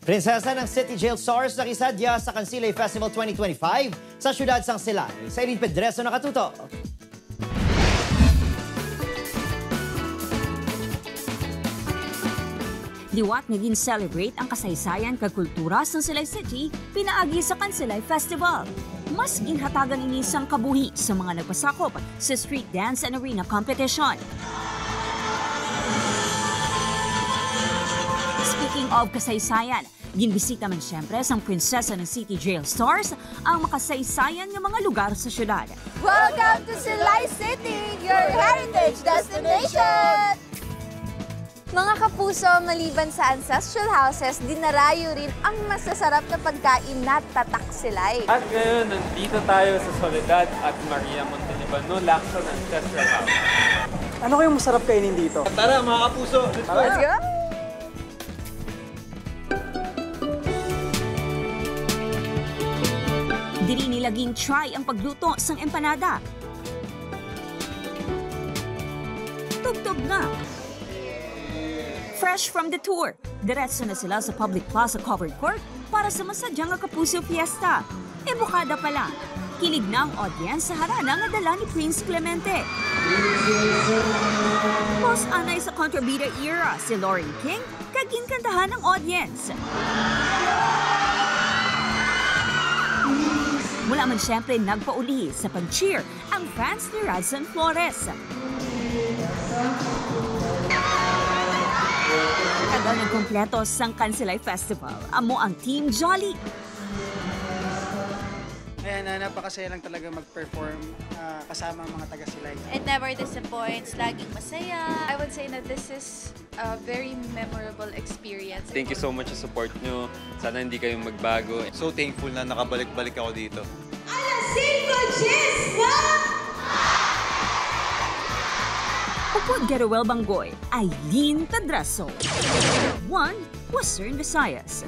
Prinsesa ng City Jail Stars nakisadya sa Kansilay Festival 2025 sa siyudad San Silay. Sa Irene Pedreso nakatuto. Liwat naging celebrate ang kasaysayan kag kultura sa Silay City pinaagi sa Kansilay Festival. Mas ginhatagan ini sang kabuhi sa mga nagpasakop sa street dance and arena competition. Speaking of kasaysayan, ginbisita man siyempre sang prinsesa ng City Jail Stars ang makasaysayan ng mga lugar sa syudad. Welcome to Silay City, your heritage destination! Mga kapuso, maliban sa ancestral houses, dinarayo rin ang masasarap na pagkain na tatak silay. At ngayon, nandito tayo sa Soledad at Maria Montalibano, Lacson Ancestral House. Ano kayong masarap kainin dito? Tara mga kapuso! Let's go! Diri nilaging try ang pagluto sang empanada. Tugtog na! Fresh from the tour, diretso na sila sa public plaza covered court para sa masadyang nga Kapuso Fiesta. E bukada pa lang, kilig na ang audience sa harana nga dala ni Prince Clemente. Post anay sa contrabida era si Lauren King, kaginkantahan ng audience. Mula man siyempre nagpauli sa pag-cheer ang fans ni Radson Flores. Kada nagkompleto sang Kansilay Festival, amo ang Team Jolly. Ayan, napakasaya lang talaga mag-perform kasama ang mga taga-Silay. It never disappoints, laging masaya. I would say that this is a very memorable experience. Thank you so much sa support nyo. Sana hindi kayong magbago. So thankful na nakabalik-balik ako dito. Upod Garuel Bangoy, Eileen Pedreso. 1 Western Visayas.